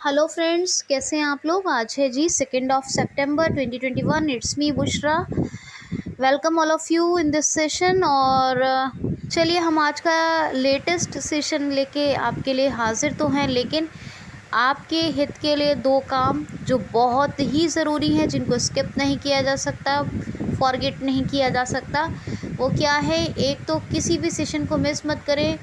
Hello friends, कैसे हैं आप लोग। आज है जी 2 सितंबर 2021। It's me Bushra. Welcome all of you in this session. और चलिए हम आज का लेटेस्ट सेशन लेके आपके लिए हाजिर तो हैं, लेकिन आपके हित के लिए दो काम जो बहुत ही ज़रूरी हैं, जिनको स्किप नहीं किया जा सकता, फॉरगेट नहीं किया जा सकता। वो क्या है? एक तो किसी भी सेशन को मिस मत करें।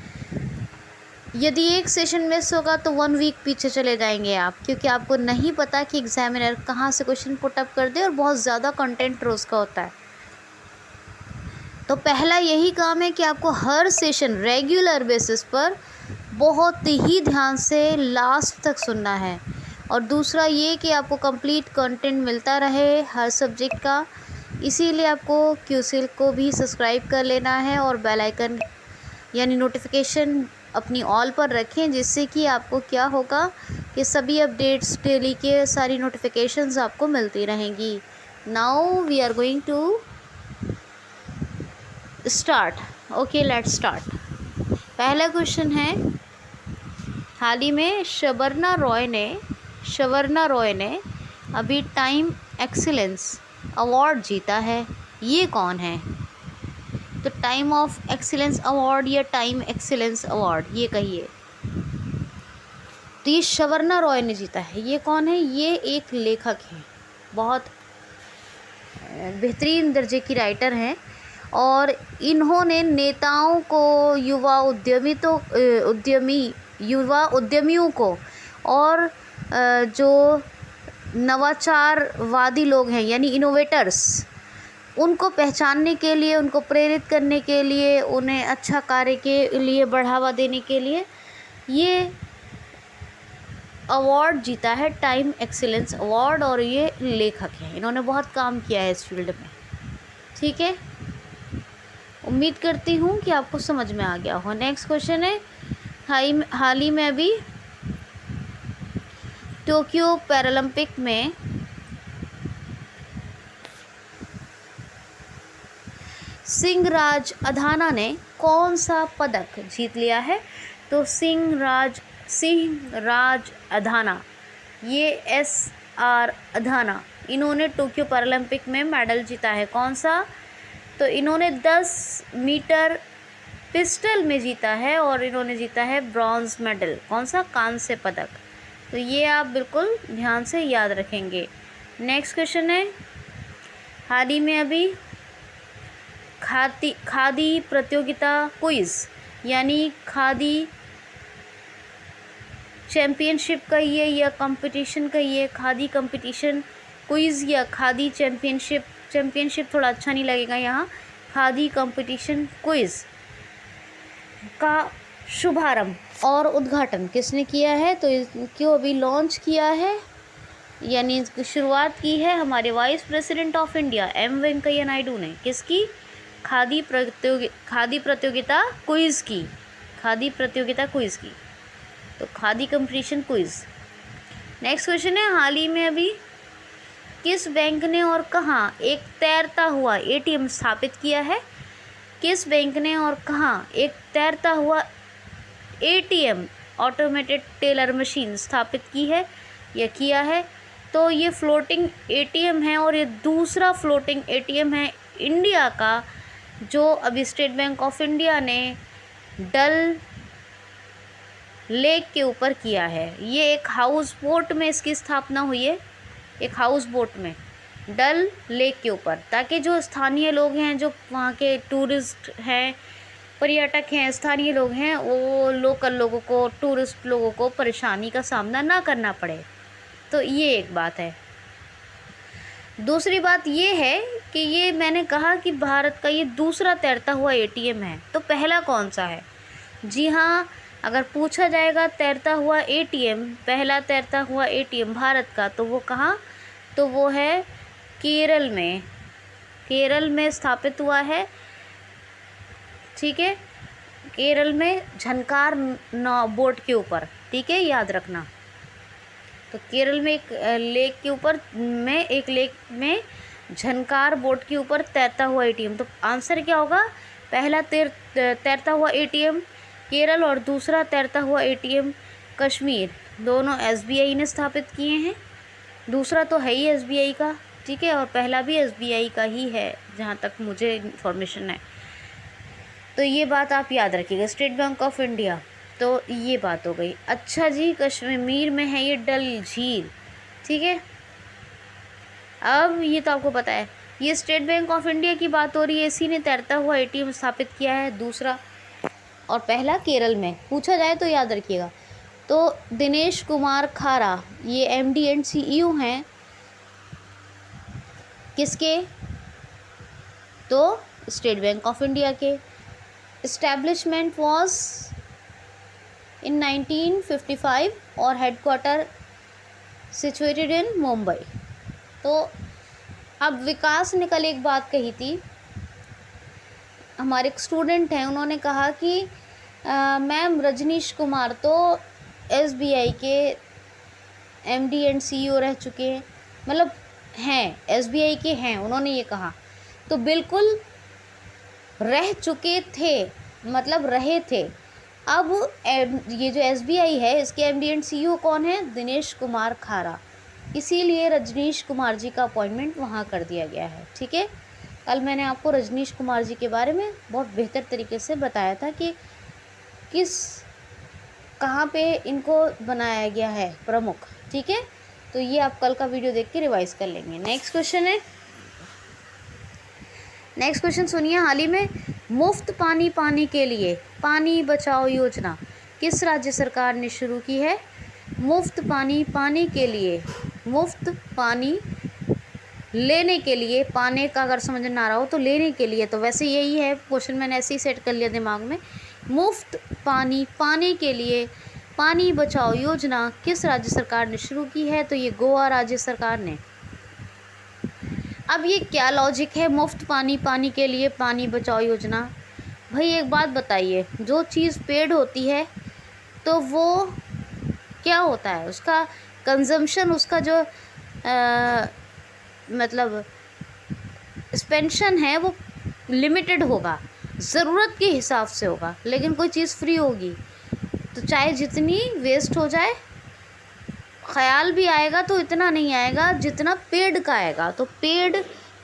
यदि एक सेशन मिस होगा तो 1 वीक पीछे चले जाएंगे आप, क्योंकि आपको नहीं पता कि एग्जामिनर कहाँ से क्वेश्चन पुट अप कर दे, और बहुत ज़्यादा कंटेंट रोज़ का होता है। तो पहला यही काम है कि आपको हर सेशन रेगुलर बेसिस पर बहुत ही ध्यान से लास्ट तक सुनना है। और दूसरा ये कि आपको कंप्लीट कंटेंट मिलता रहे हर सब्जेक्ट का, इसीलिए आपको क्यूसिल को भी सब्सक्राइब कर लेना है और बेल आइकन यानी नोटिफिकेशन अपनी ऑल पर रखें, जिससे कि आपको क्या होगा कि सभी अपडेट्स डेली के सारी नोटिफिकेशंस आपको मिलती रहेंगी। Now we are going to start. Okay, let's start. पहला क्वेश्चन है, हाल ही में शवर्ना रॉय ने अभी टाइम एक्सीलेंस अवार्ड जीता है। ये कौन है? तो टाइम ऑफ एक्सीलेंस अवार्ड या टाइम एक्सीलेंस अवार्ड, ये कहिए। तो ये शवर्ना रॉय ने जीता है। ये कौन है? ये एक लेखक हैं, बहुत बेहतरीन दर्जे की राइटर हैं, और इन्होंने नेताओं को, युवा उद्यमियों को, और जो नवाचारवादी लोग हैं यानी इनोवेटर्स, उनको पहचानने के लिए, उनको प्रेरित करने के लिए, उन्हें अच्छा कार्य के लिए बढ़ावा देने के लिए ये अवार्ड जीता है, टाइम एक्सीलेंस अवार्ड। और ये लेखक हैं, इन्होंने बहुत काम किया है इस फील्ड में। ठीक है, उम्मीद करती हूँ कि आपको समझ में आ गया हो। नेक्स्ट क्वेश्चन है, हाल ही में अभी टोक्यो पैरालंपिक में सिंहराज अधाना ने कौन सा पदक जीत लिया है? तो सिंहराज अधाना, ये SR अधाना, इन्होंने टोक्यो पैरालंपिक में मेडल जीता है। कौन सा? तो इन्होंने 10 मीटर पिस्टल में जीता है, और इन्होंने जीता है ब्रॉन्ज मेडल। कौन सा? कांस्य पदक। तो ये आप बिल्कुल ध्यान से याद रखेंगे। नेक्स्ट क्वेश्चन है, हाल ही में अभी खादी प्रतियोगिता क्विज़ यानी खादी चैम्पियनशिप कहिए या कंपटीशन कहिए, खादी कंपटीशन क्विज़ या खादी चैम्पियनशिप थोड़ा अच्छा नहीं लगेगा यहाँ, खादी कंपटीशन क्विज़ का शुभारंभ और उद्घाटन किसने किया है? तो इसको अभी लॉन्च किया है, यानी इसकी शुरुआत की है हमारे vice president of India M Venkaiah Naidu ने। किसकी? खादी प्रतियोगिता क्विज़ की, खादी प्रतियोगिता क्विज़ की, तो khadi competition quiz. Next question है, हाल ही में अभी किस बैंक ने और कहाँ एक तैरता हुआ ATM स्थापित किया है? किस बैंक ने और कहाँ एक तैरता हुआ ATM ऑटोमेटेड टेलर मशीन स्थापित की है या किया है? तो ये फ्लोटिंग ATM है, और ये दूसरा फ्लोटिंग ATM है इंडिया का, जो अभी स्टेट बैंक ऑफ इंडिया ने डल लेक के ऊपर किया है। ये एक हाउस बोट में इसकी स्थापना हुई है, एक हाउस बोट में डल लेक के ऊपर, ताकि जो स्थानीय लोग हैं, जो वहाँ के टूरिस्ट हैं, पर्यटक हैं, स्थानीय लोग हैं, वो लोकल लोगों को, टूरिस्ट लोगों को परेशानी का सामना ना करना पड़े। तो ये एक बात है। दूसरी बात ये है कि ये मैंने कहा कि भारत का ये दूसरा तैरता हुआ ATM है, तो पहला कौन सा है? जी हाँ, अगर पूछा जाएगा तैरता हुआ ATM, पहला तैरता हुआ ATM भारत का, तो वो कहाँ? तो वो है केरल में, केरल में स्थापित हुआ है। ठीक है, केरल में झनकार बोट के ऊपर। ठीक है, याद रखना। तो केरल में एक लेक के ऊपर में, एक लेक में झनकार बोट के ऊपर तैरता हुआ ATM। तो आंसर क्या होगा? पहला तैरता हुआ ATM केरल, और दूसरा तैरता हुआ ATM कश्मीर। दोनों एसबीआई ने स्थापित किए हैं। दूसरा तो है ही एसबीआई का, ठीक है, और पहला भी एसबीआई का ही है जहाँ तक मुझे इन्फॉर्मेशन है। तो ये बात आप याद रखिएगा, स्टेट बैंक ऑफ इंडिया। तो ये बात हो गई। अच्छा जी, कश्मीर में है ये डल झील, ठीक है। अब ये तो आपको पता है, ये स्टेट बैंक ऑफ इंडिया की बात हो रही है, इसी ने तैरता हुआ एटीएम स्थापित किया है। दूसरा और पहला केरल में पूछा जाए तो याद रखिएगा। तो दिनेश कुमार खारा ये एमडी एंड सीईओ हैं किसके? तो स्टेट बैंक ऑफ इंडिया के। इस्टेब्लिशमेंट वॉज इन 1955 और हेडक्वार्टर सिचुएटेड इन मुंबई। तो अब विकास ने कल एक बात कही थी, हमारे एक स्टूडेंट हैं, उन्होंने कहा कि मैम रजनीश कुमार तो एसबीआई के एमडी एंड सीईओ रह चुके हैं, मतलब हैं एसबीआई के हैं, उन्होंने ये कहा। तो बिल्कुल रह चुके थे, मतलब रहे थे। अब ये जो एसबीआई है इसके एमडी एंड सीईओ कौन है? दिनेश कुमार खारा। इसीलिए रजनीश कुमार जी का अपॉइंटमेंट वहाँ कर दिया गया है, ठीक है। कल मैंने आपको रजनीश कुमार जी के बारे में बहुत बेहतर तरीके से बताया था कि कहाँ पे इनको बनाया गया है प्रमुख, ठीक है। तो ये आप कल का वीडियो देख के रिवाइज कर लेंगे। नेक्स्ट क्वेश्चन है, नेक्स्ट क्वेश्चन सुनिए। हाल ही में मुफ्त पानी पाने के लिए पानी बचाओ योजना किस राज्य सरकार ने शुरू की है? मुफ्त पानी पाने के लिए, मुफ्त पानी लेने के लिए, पाने का अगर समझ ना रहा हो तो लेने के लिए, तो वैसे यही है क्वेश्चन, मैंने ऐसे ही सेट कर लिया दिमाग में। मुफ्त पानी पाने के लिए पानी बचाओ योजना किस राज्य सरकार ने शुरू की है? तो ये गोवा राज्य सरकार ने। अब ये क्या लॉजिक है, मुफ्त पानी पाने के लिए पानी बचाओ योजना? भाई एक बात बताइए, जो चीज़ पेड होती है तो वो क्या होता है, उसका कंजम्पशन, उसका जो मतलब स्पेंशन है वो लिमिटेड होगा, ज़रूरत के हिसाब से होगा। लेकिन कोई चीज़ फ्री होगी तो चाहे जितनी वेस्ट हो जाए, ख्याल भी आएगा तो इतना नहीं आएगा जितना पेड़ का आएगा। तो पेड़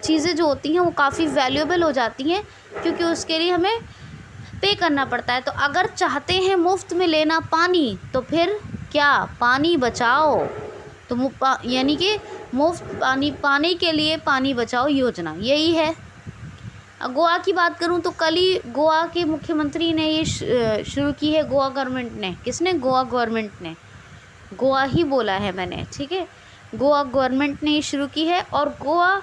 चीज़ें जो होती हैं वो काफ़ी वैल्यूएबल हो जाती हैं, क्योंकि उसके लिए हमें पे करना पड़ता है। तो अगर चाहते हैं मुफ्त में लेना पानी, तो फिर क्या, पानी बचाओ। तो यानी कि मुफ्त पानी पाने के लिए पानी बचाओ योजना, यही है। गोवा की बात करूं तो कल ही गोवा के मुख्यमंत्री ने ये शुरू की है, गोवा गवर्नमेंट ने। किसने? गोवा गवर्नमेंट ने, गोवा ही बोला है मैंने, ठीक है। गोवा गवर्नमेंट ने ये शुरू की है और गोवा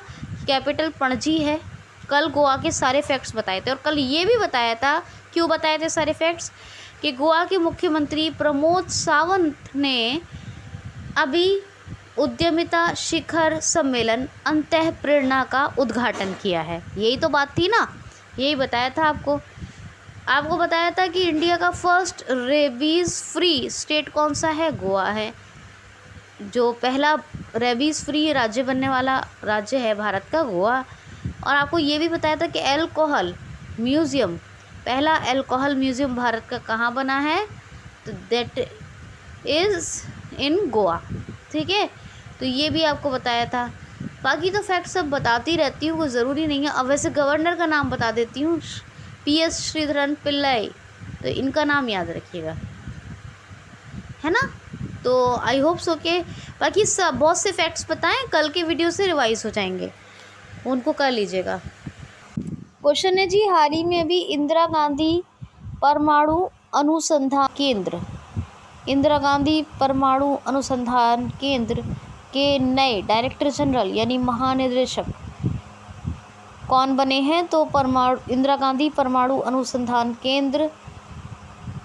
कैपिटल पणजी है। कल गोवा के सारे फैक्ट्स बताए थे, और कल ये भी बताया था, क्यों बताए थे सारे फैक्ट्स, कि गोवा के मुख्यमंत्री प्रमोद सावंत ने अभी उद्यमिता शिखर सम्मेलन अंतःप्रेरणा का उद्घाटन किया है। यही तो बात थी ना, यही बताया था आपको बताया था कि इंडिया का फर्स्ट रेबीज़ फ्री स्टेट कौन सा है? गोवा है। जो पहला रेबीज़ फ्री राज्य बनने वाला राज्य है भारत का, गोवा। और आपको ये भी बताया था कि अल्कोहल म्यूज़ियम, पहला अल्कोहल म्यूज़ियम भारत का कहाँ बना है? तो दैट इज़ इन गोवा, ठीक है। तो ये भी आपको बताया था। बाकी तो फैक्ट सब बताती रहती हूँ, वो ज़रूरी नहीं है। अब वैसे गवर्नर का नाम बता देती हूँ, PS श्रीधरन पिल्लाई, तो इनका नाम याद रखिएगा, है ना। तो आई होप सो के बाकी सब बहुत से फैक्ट्स बताएं, कल के वीडियो से रिवाइज हो जाएंगे, उनको कर लीजिएगा। क्वेश्चन है जी, हाल ही में अभी इंदिरा गांधी परमाणु अनुसंधान केंद्र, इंदिरा गांधी परमाणु अनुसंधान केंद्र के नए डायरेक्टर जनरल यानी महानिदेशक कौन बने हैं? तो इंदिरा गांधी परमाणु अनुसंधान केंद्र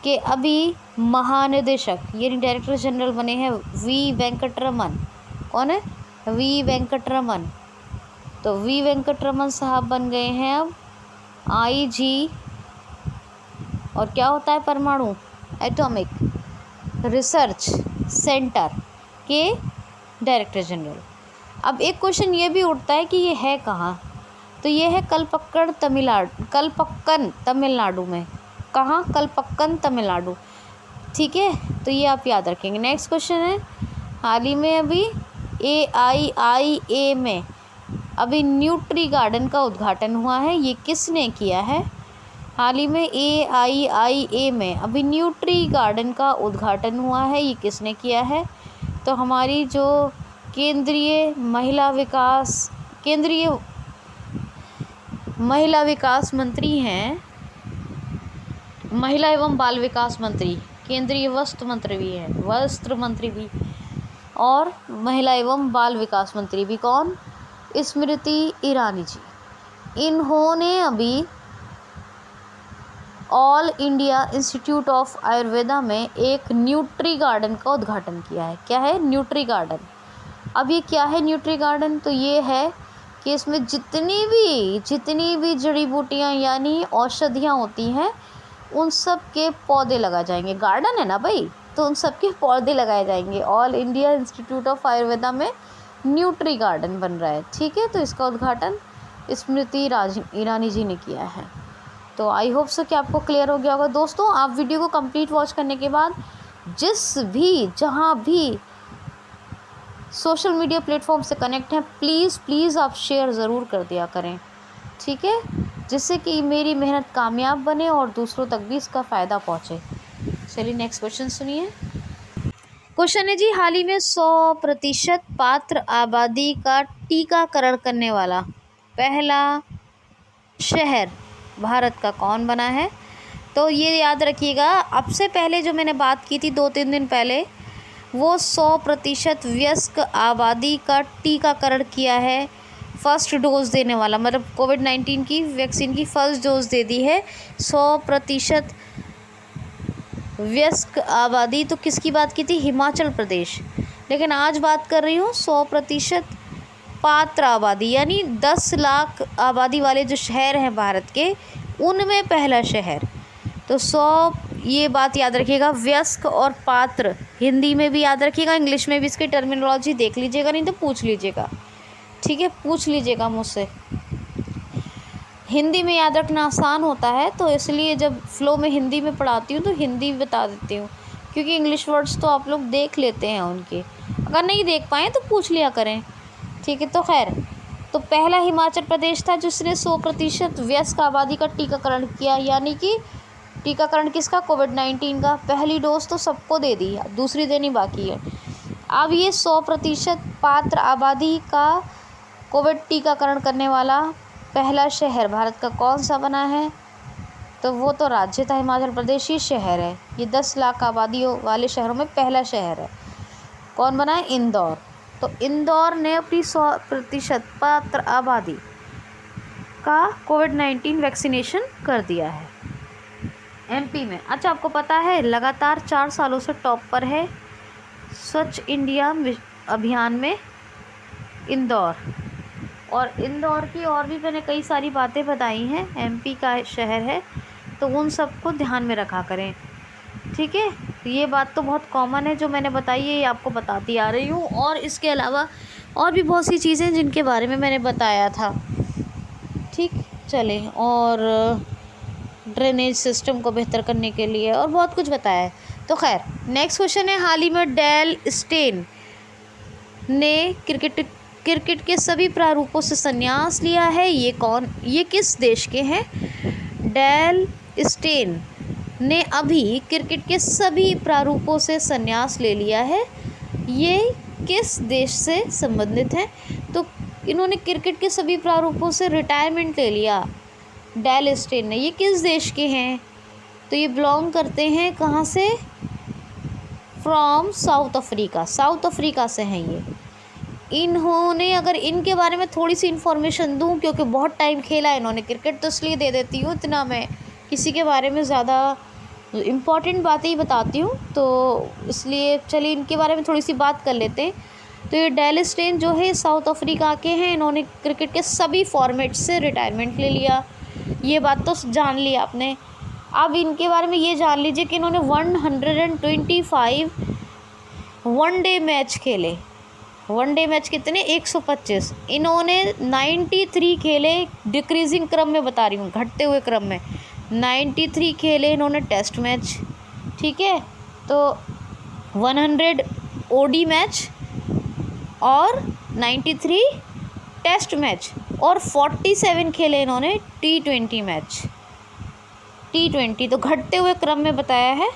के अभी महानिदेशक यानी डायरेक्टर जनरल बने हैं वी वेंकटरमन। कौन है? वी वेंकटरमन। तो वी वेंकटरमन साहब बन गए हैं अब IG, और क्या होता है परमाणु, एटॉमिक रिसर्च सेंटर के डायरेक्टर जनरल। अब एक क्वेश्चन ये भी उठता है कि ये है कहाँ? तो ये है कलपक्कन तमिलनाडु में। कहाँ? कलपक्कन तमिलनाडु। ठीक है, तो ये आप याद रखेंगे। नेक्स्ट क्वेश्चन है, हाल ही में अभी AIIA में अभी न्यूट्री गार्डन का उद्घाटन हुआ है, ये किसने किया है? हाल ही में AIIA में अभी न्यूट्री गार्डन का उद्घाटन हुआ है, ये किसने किया है? तो हमारी जो केंद्रीय महिला विकास मंत्री हैं, महिला एवं बाल विकास मंत्री, केंद्रीय वस्त्र मंत्री भी और महिला एवं बाल विकास मंत्री भी कौन? स्मृति ईरानी जी। इन्होंने अभी all India institute of Ayurveda में एक न्यूट्री गार्डन का उद्घाटन किया है। क्या है? Nutri garden. अब ये क्या है न्यूट्री गार्डन? तो ये है कि इसमें जितनी भी जड़ी बूटियाँ यानी औषधियाँ होती हैं उन सब के पौधे लगाए जाएंगे। गार्डन है ना भाई, तो उन सब के पौधे लगाए जाएंगे। All India institute of Ayurveda में न्यूट्री गार्डन बन रहा है, ठीक है। तो इसका उद्घाटन स्मृति ईरानी जी ने किया है। तो आई होप सो कि आपको क्लियर हो गया होगा। दोस्तों, आप वीडियो को कंप्लीट वॉच करने के बाद जहाँ भी सोशल मीडिया प्लेटफॉर्म से कनेक्ट हैं, प्लीज़ आप शेयर ज़रूर कर दिया करें, ठीक है, जिससे कि मेरी मेहनत कामयाब बने और दूसरों तक भी इसका फ़ायदा पहुँचे। चलिए नेक्स्ट क्वेश्चन सुनिए। क्वेश्चन है जी, हाल ही में 100% पात्र आबादी का टीकाकरण करने वाला पहला शहर भारत का कौन बना है? तो ये याद रखिएगा, अब से पहले जो मैंने बात की थी 2-3 दिन पहले, वो 100% वयस्क आबादी का टीकाकरण किया है। फर्स्ट डोज देने वाला, मतलब कोविड-19 की वैक्सीन की फर्स्ट डोज दे दी है 100% वयस्क आबादी। तो किसकी बात की थी? हिमाचल प्रदेश। लेकिन आज बात कर रही हूँ 100% पात्र आबादी, यानी 10 लाख आबादी वाले जो शहर हैं भारत के, उनमें पहला शहर। तो 100, ये बात याद रखिएगा, वयस्क और पात्र हिंदी में भी याद रखिएगा, इंग्लिश में भी इसकी टर्मिनोलॉजी देख लीजिएगा, नहीं तो पूछ लीजिएगा, ठीक है, पूछ लीजिएगा मुझसे। हिंदी में याद रखना आसान होता है, तो इसलिए जब फ्लो में हिंदी में पढ़ाती हूँ तो हिंदी बता देती हूँ, क्योंकि इंग्लिश वर्ड्स तो आप लोग देख लेते हैं उनके, अगर नहीं देख पाएँ तो पूछ लिया करें, ठीक है। तो खैर, तो पहला हिमाचल प्रदेश था जिसने 100% वयस्क आबादी का टीकाकरण किया, यानी कि टीकाकरण किसका? कोविड-19 का। पहली डोज तो सबको दे दी, दूसरी देनी बाकी है। अब ये 100% पात्र आबादी का कोविड टीकाकरण करने वाला पहला शहर भारत का कौन सा बना है? तो वो तो राज्य था हिमाचल प्रदेश, ही शहर है। ये 10 लाख आबादी वाले शहरों में पहला शहर है। कौन बना है? इंदौर। तो इंदौर ने अपनी 100% पात्र आबादी का कोविड-19 वैक्सीनेशन कर दिया है। MP में, अच्छा आपको पता है, लगातार 4 सालों से टॉप पर है स्वच्छ इंडिया अभियान में इंदौर। और इंदौर की और भी मैंने कई सारी बातें बताई हैं, MP का शहर है, तो उन सबको ध्यान में रखा करें, ठीक है। ये बात तो बहुत कॉमन है जो मैंने बताई है, ये आपको बताती आ रही हूँ। और इसके अलावा और भी बहुत सी चीज़ें जिनके बारे में मैंने बताया था, ठीक। चले, और ड्रेनेज सिस्टम को बेहतर करने के लिए और बहुत कुछ बताया है। तो खैर, नेक्स्ट क्वेश्चन है, हाल ही में डेल स्टेन ने क्रिकेट के सभी प्रारूपों से संन्यास लिया है। ये किस देश के हैं? डेल स्टेन ने अभी क्रिकेट के सभी प्रारूपों से संन्यास ले लिया है। ये किस देश से संबंधित है? तो इन्होंने क्रिकेट के सभी प्रारूपों से रिटायरमेंट ले लिया, डेल स्टेन ने। ये किस देश के हैं? तो ये बिलोंग करते हैं कहाँ से? From south Africa. South Africa से हैं ये। इन्होंने, अगर इनके बारे में थोड़ी सी इन्फॉर्मेशन दूं, क्योंकि बहुत टाइम खेला है इन्होंने क्रिकेट, तो इसलिए दे देती हूँ, इतना मैं किसी के बारे में ज़्यादा इम्पॉर्टेंट बातें ही बताती हूँ, तो इसलिए चलिए इनके बारे में थोड़ी सी बात कर लेते हैं। तो ये डेल स्टेन जो है साउथ अफ्रीका के हैं, इन्होंने क्रिकेट के सभी फॉर्मेट से रिटायरमेंट ले लिया। ये बात तो जान ली आपने। अब इनके बारे में ये जान लीजिए कि इन्होंने 125 वनडे मैच खेले। वनडे मैच कितने? 125। इन्होंने 93 खेले, डिक्रीजिंग क्रम में बता रही हूँ, घटते हुए क्रम में 93 खेले इन्होंने टेस्ट मैच, ठीक है। तो 100 ओडी मैच और 93 टेस्ट मैच और 47 खेले इन्होंने T20 मैच। T20 तो घटते हुए क्रम में बताया है,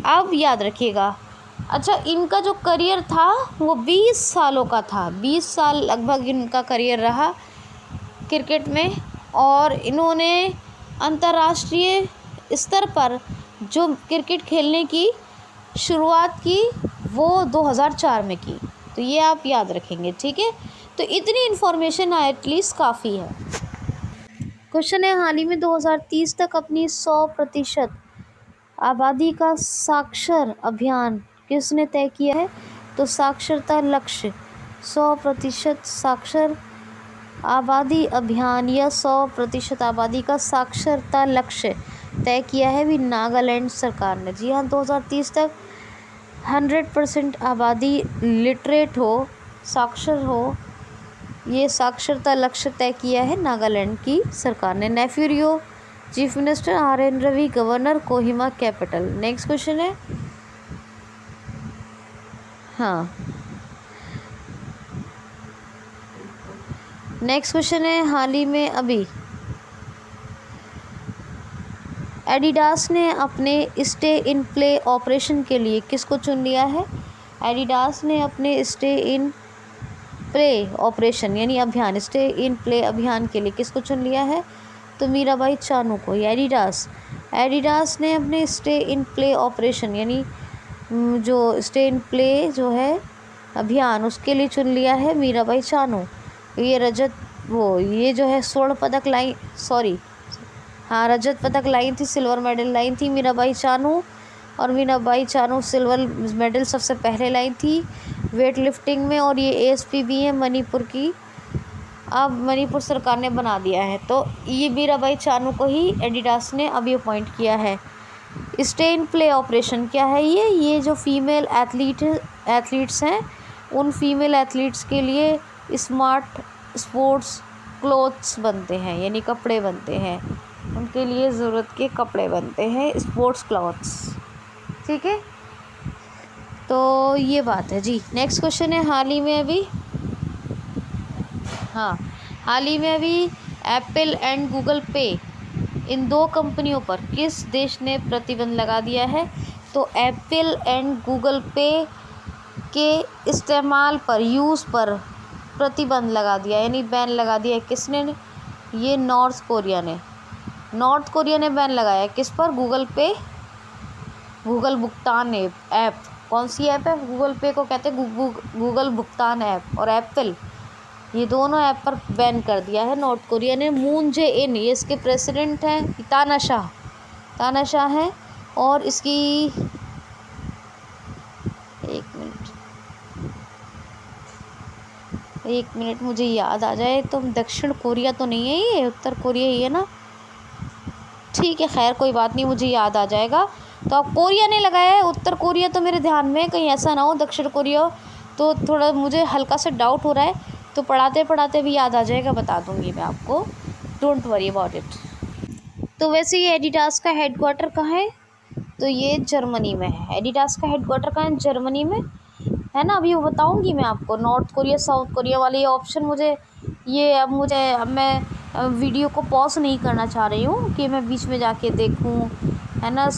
अब याद रखिएगा। अच्छा, इनका जो करियर था वो 20 सालों का था, 20 साल लगभग इनका करियर रहा क्रिकेट में। और इन्होंने अंतर्राष्ट्रीय स्तर पर जो क्रिकेट खेलने की शुरुआत की वो 2004 में की। तो ये आप याद रखेंगे, ठीक है। तो इतनी इन्फॉर्मेशन एटलीस्ट काफ़ी है। क्वेश्चन है, हाल ही में 2030 तक अपनी 100% आबादी का साक्षर अभियान किसने तय किया है? तो साक्षरता लक्ष्य 100% साक्षर आबादी अभियान या 100% आबादी का साक्षरता लक्ष्य तय किया है भी नागालैंड सरकार ने। जी हाँ, 2030 तक 100% आबादी लिटरेट हो, साक्षर हो, ये साक्षरता लक्ष्य तय किया है नागालैंड की सरकार ने। Neiphiu Rio chief minister, RN Ravi governor, Kohima capital. Next question है, हाँ नेक्स्ट क्वेश्चन है, हाल ही में अभी एडिडास ने अपने स्टे इन प्ले ऑपरेशन के लिए किसको चुन लिया है? एडिडास ने अपने स्टे इन प्ले ऑपरेशन यानी अभियान, स्टे इन प्ले अभियान के लिए किसको चुन लिया है? तो मीराबाई चानू को। एडिडास ने अपने स्टे इन प्ले ऑपरेशन यानी जो स्टे इन प्ले जो है अभियान उसके लिए चुन लिया है मीराबाई चानू। ये जो है स्वर्ण पदक लाई, रजत पदक लाई थी, सिल्वर मेडल लाई थी मीराबाई चानू। और मीराबाई चानू सिल्वर मेडल सबसे पहले लाई थी वेट लिफ्टिंग में। और ये ASPB है मणिपुर की, अब मणिपुर सरकार ने बना दिया है। तो ये मीराबाई चानू को ही एडिडास ने अभी अपॉइंट किया है। स्टे इन प्ले ऑपरेशन क्या है? ये जो फीमेल एथलीट्स हैं उन फीमेल एथलीट्स के लिए स्मार्ट स्पोर्ट्स क्लोथ्स बनते हैं, यानी कपड़े बनते हैं, उनके लिए ज़रूरत के कपड़े बनते हैं, स्पोर्ट्स क्लॉथ्स, ठीक है। तो ये बात है जी। नेक्स्ट क्वेश्चन है, हाल ही में अभी एप्पल एंड गूगल पे इन 2 कंपनियों पर किस देश ने प्रतिबंध लगा दिया है? तो एप्पल एंड गूगल पे के इस्तेमाल पर, यूज़ पर प्रतिबंध लगा दिया, यानी बैन लगा दिया है। किसने? ये नॉर्थ कोरिया ने बैन लगाया है। किस पर? गूगल पे, गूगल भुगतान ऐप। कौन सी ऐप है? गूगल पे को कहते हैं गूगल भुगतान ऐप। और एप्पल, ये दोनों ऐप पर बैन कर दिया है नॉर्थ कोरिया ने। मून जे इन, ये इसके प्रेसिडेंट हैं, तानाशाह हैं। और इसकी एक मिनट मुझे याद आ जाए तो, दक्षिण कोरिया तो नहीं है ये, उत्तर कोरिया ही है ना? ठीक है, खैर कोई बात नहीं, मुझे याद आ जाएगा। तो अब कोरिया ने लगाया है, उत्तर कोरिया तो मेरे ध्यान में कहीं ऐसा ना हो दक्षिण कोरिया हो, तो थोड़ा मुझे हल्का सा डाउट हो रहा है। तो पढ़ाते पढ़ाते भी याद आ जाएगा, बता दूंगी मैं आपको, डोंट वरी अबाउट इट। तो वैसे ये एडिडास का हेडक्वार्टर कहाँ है? तो ये जर्मनी में है। एडिडास का हेडक्वार्टर कहाँ है? जर्मनी में है ना। अभी वो बताऊंगी मैं आपको, नॉर्थ कोरिया साउथ कोरिया वाले ये ऑप्शन अब मैं वीडियो को पॉज नहीं करना चाह रही हूँ कि मैं बीच में जाके देखूँ, है ना,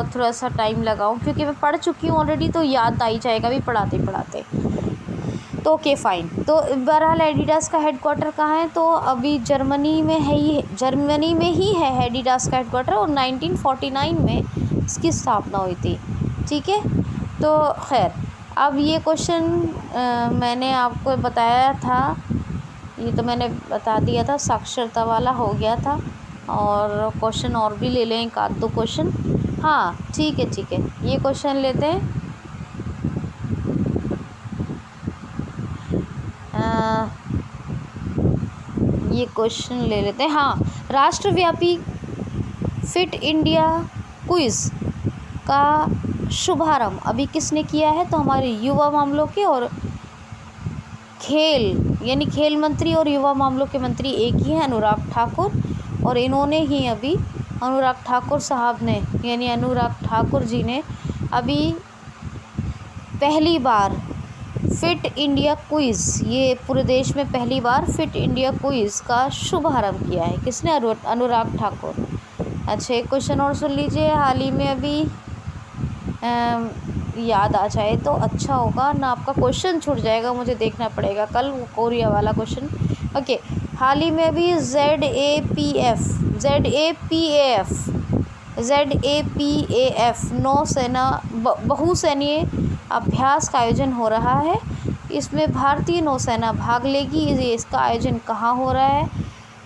थोड़ा सा टाइम लगाऊँ, क्योंकि मैं पढ़ चुकी हूँ ऑलरेडी, तो याद आ ही जाएगा भी पढ़ाते पढ़ाते। तो ओके फाइन। तो बहरहाल एडिडास का हेडक्वार्टर कहाँ है? तो अभी जर्मनी में ही है एडिडास का हेडक्वार्टर। और 1949 में इसकी स्थापना हुई थी, ठीक है। तो खैर, अब ये क्वेश्चन मैंने आपको बताया था, ये तो मैंने बता दिया था, साक्षरता वाला हो गया था। और क्वेश्चन और भी ले लें, 1-2 क्वेश्चन। हाँ ठीक है, ये क्वेश्चन लेते हैं। ये क्वेश्चन ले लेते हैं। हाँ, राष्ट्रव्यापी फिट इंडिया क्विज़ का शुभारंभ अभी किसने किया है? तो हमारे युवा मामलों के और खेल मंत्री और युवा मामलों के मंत्री एक ही हैं, अनुराग ठाकुर। और इन्होंने ही अभी, अनुराग ठाकुर जी ने अभी पहली बार फिट इंडिया क्विज़, ये पूरे देश में पहली बार फिट इंडिया क्विज़ का शुभारंभ किया है? किसने? अनुराग ठाकुर। अच्छा, एक क्वेश्चन और सुन लीजिए, हाल ही में अभी याद आ जाए तो अच्छा होगा ना, आपका क्वेश्चन छूट जाएगा, मुझे देखना पड़ेगा कल वो कोरिया वाला क्वेश्चन। ओके, हाल ही में अभी ZAPF नौसेना बहुसैन्य अभ्यास का आयोजन हो रहा है। इसमें भारतीय नौसेना भाग लेगी। ये इसका आयोजन कहाँ हो रहा है?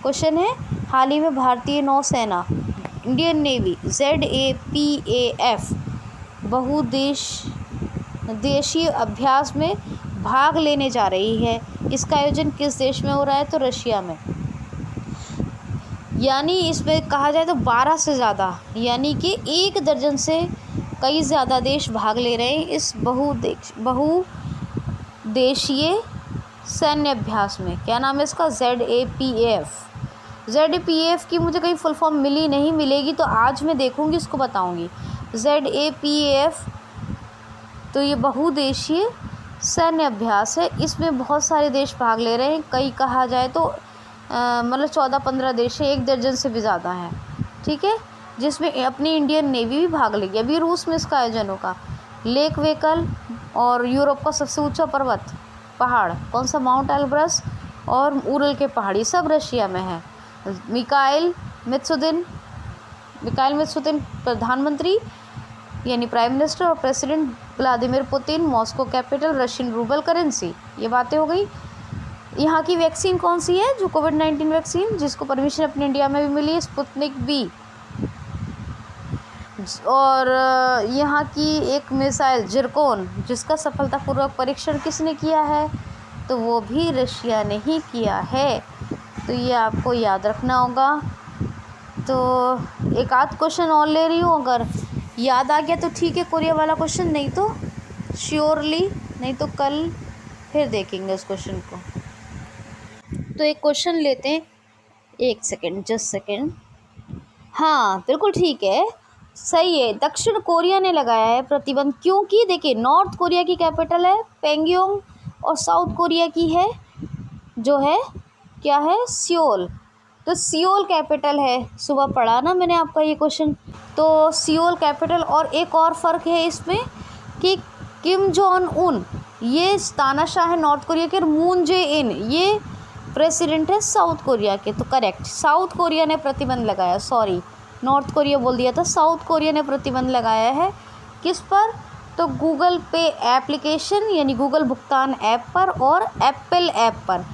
क्वेश्चन है, हाल ही में भारतीय नौसेना, इंडियन नेवी, ZAPF बहुदेशीय अभ्यास में भाग लेने जा रही है। इसका आयोजन किस देश में हो रहा है? तो रशिया में। यानी इसमें कहा जाए तो 12 से ज़्यादा, यानी कि 1 दर्जन से कई ज़्यादा देश भाग ले रहे हैं इस बहुदेशीय सैन्य अभ्यास में। क्या नाम है इसका? ZAPF की मुझे कहीं फुल फॉर्म मिली नहीं, मिलेगी तो आज मैं देखूंगी, उसको बताऊंगी। ZAPF तो ये बहुदेशीय सैन्य अभ्यास है, इसमें बहुत सारे देश भाग ले रहे हैं। कई कहा जाए तो मतलब 14-15 देश है, 1 दर्जन से भी ज़्यादा है, ठीक है, जिसमें अपनी इंडियन नेवी भी भाग लेगी। अभी रूस में इसका आयोजन होगा। लेक वेकल और यूरोप का सबसे ऊंचा पहाड़ कौन सा? माउंट एल्ब्रस और उरल के पहाड़ी, सब रशिया में है। मिकाइल मित्सुदिन प्रधानमंत्री यानी प्राइम मिनिस्टर और president Vladimir Putin, Moscow capital, Russian rouble currency. ये बातें हो गई। यहाँ की वैक्सीन कौन सी है? जो कोविड-19 वैक्सीन जिसको परमिशन अपने इंडिया में भी मिली है, स्पुतनिक V। और यहाँ की एक मिसाइल जिरकोन, जिसका सफलतापूर्वक परीक्षण किसने किया है? तो वो भी रशिया ने ही किया है। तो ये आपको याद रखना होगा। तो एक आध क्वेश्चन और ले रही हूँ, अगर याद आ गया तो ठीक है कोरिया वाला क्वेश्चन, नहीं तो श्योरली नहीं तो कल फिर देखेंगे उस क्वेश्चन को। तो एक क्वेश्चन लेते हैं, एक सेकेंड, जस्ट सेकेंड। हाँ बिल्कुल ठीक है, सही है। दक्षिण कोरिया ने लगाया है प्रतिबंध, क्योंकि देखिए नॉर्थ कोरिया की कैपिटल है पेंगयोंग और साउथ कोरिया की है जो है क्या है? सियोल। तो सियोल कैपिटल है, सुबह पढ़ा ना मैंने आपका ये क्वेश्चन। तो सियोल कैपिटल, और एक और फ़र्क है इसमें कि किम जोंग उन ये तानाशाह है नॉर्थ कोरिया के, और मून जे इन ये प्रेसिडेंट है साउथ कोरिया के। तो करेक्ट, साउथ कोरिया ने प्रतिबंध लगाया, सॉरी नॉर्थ कोरिया बोल दिया था, साउथ कोरिया ने प्रतिबंध लगाया है। किस पर? तो गूगल पे एप्लीकेशन यानी गूगल भुगतान ऐप पर और एप्पल ऐप पर।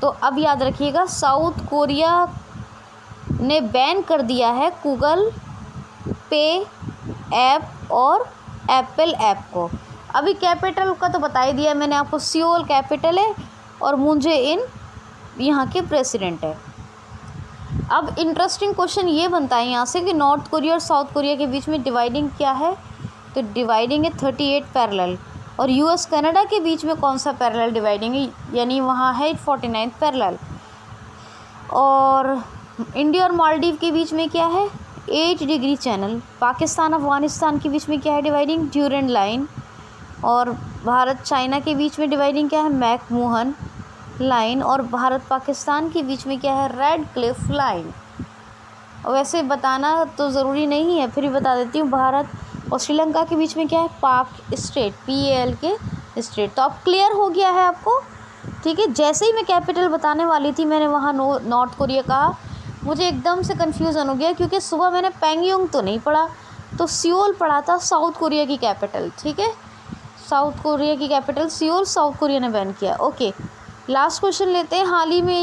तो अब याद रखिएगा, साउथ कोरिया ने बैन कर दिया है गूगल पे ऐप और एप्पल ऐप को। अभी कैपिटल का तो बता ही दिया मैंने आपको, सियोल कैपिटल है और मून जे इन यहाँ के प्रेसिडेंट है। अब इंटरेस्टिंग क्वेश्चन ये बनता है यहाँ से कि नॉर्थ कोरिया और साउथ कोरिया के बीच में डिवाइडिंग क्या है? तो डिवाइडिंग है 38 पैरेलल। और US कनाडा के बीच में कौन सा पैरेलल डिवाइडिंग है? यानी वहाँ है 49 पैरेलल। और इंडिया और मालदीव के बीच में क्या है? 8 डिग्री चैनल। पाकिस्तान अफगानिस्तान के बीच में क्या है डिवाइडिंग? Durand line. और भारत चाइना के बीच में डिवाइडिंग क्या है? McMahon line. और भारत पाकिस्तान के बीच में क्या है? Red Cliff line. वैसे बताना तो ज़रूरी नहीं है, फिर भी बता देती हूँ। भारत और श्रीलंका के बीच में क्या है? पाक स्ट्रेट, PAL के स्ट्रेट। तो अब क्लियर हो गया है आपको, ठीक है। जैसे ही मैं कैपिटल बताने वाली थी मैंने वहाँ नॉर्थ कोरिया कहा, मुझे एकदम से कन्फ्यूज़न हो गया, क्योंकि सुबह मैंने पेंगयोंग तो नहीं पढ़ा, तो सियोल पढ़ा था, साउथ कोरिया की कैपिटल, ठीक है। साउथ कोरिया की कैपिटल सियोल, साउथ कोरिया ने बैन किया। ओके, लास्ट क्वेश्चन लेते हैं। हाल ही में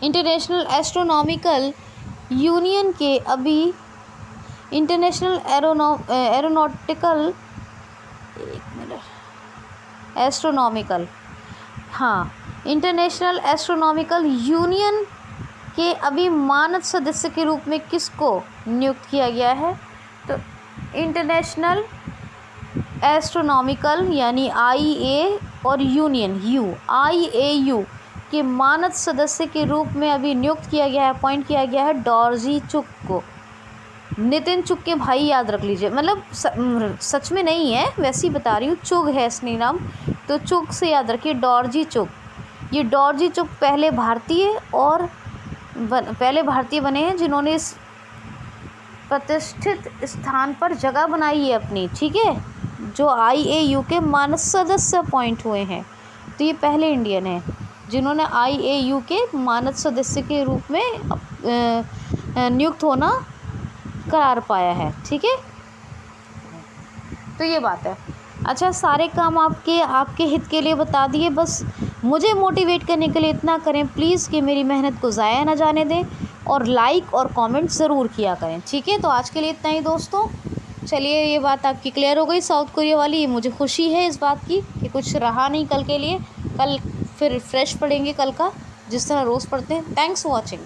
इंटरनेशनल एस्ट्रोनॉमिकल यूनियन के अभी international aeronautical international astronomical union के अभी मानद सदस्य के रूप में किसको नियुक्त किया गया है? तो इंटरनेशनल एस्ट्रोनॉमिकल यानी IA और यूनियन IAU के मानद सदस्य के रूप में अभी नियुक्त किया गया है, अपॉइंट किया गया है डॉर्जी चुक को। नितिन चुग के भाई याद रख लीजिए, मतलब सच में नहीं है, वैसे ही बता रही हूँ, चुग है असली नाम, तो चुग से याद रखिए, डॉर्जी चुग। ये डॉर्जी चुग पहले भारतीय बने हैं जिन्होंने इस प्रतिष्ठित स्थान पर जगह बनाई है अपनी, ठीक है, जो IAU के मानद सदस्य अपॉइंट हुए हैं। तो ये पहले इंडियन हैं जिन्होंने IAU के मानद सदस्य के रूप में नियुक्त होना करार पाया है, ठीक है। तो ये बात है। अच्छा, सारे काम आपके हित के लिए बता दिए, बस मुझे मोटिवेट करने के लिए इतना करें प्लीज़ कि मेरी मेहनत को ज़ाया ना जाने दें, और लाइक और कमेंट ज़रूर किया करें, ठीक है। तो आज के लिए इतना ही दोस्तों। चलिए, ये बात आपकी क्लियर हो गई साउथ कोरिया वाली। ये मुझे खुशी है इस बात की कि कुछ रहा नहीं कल के लिए। कल फिर फ्रेश पढ़ेंगे कल का, जिस तरह रोज़ पढ़ते हैं। Thanks for watching.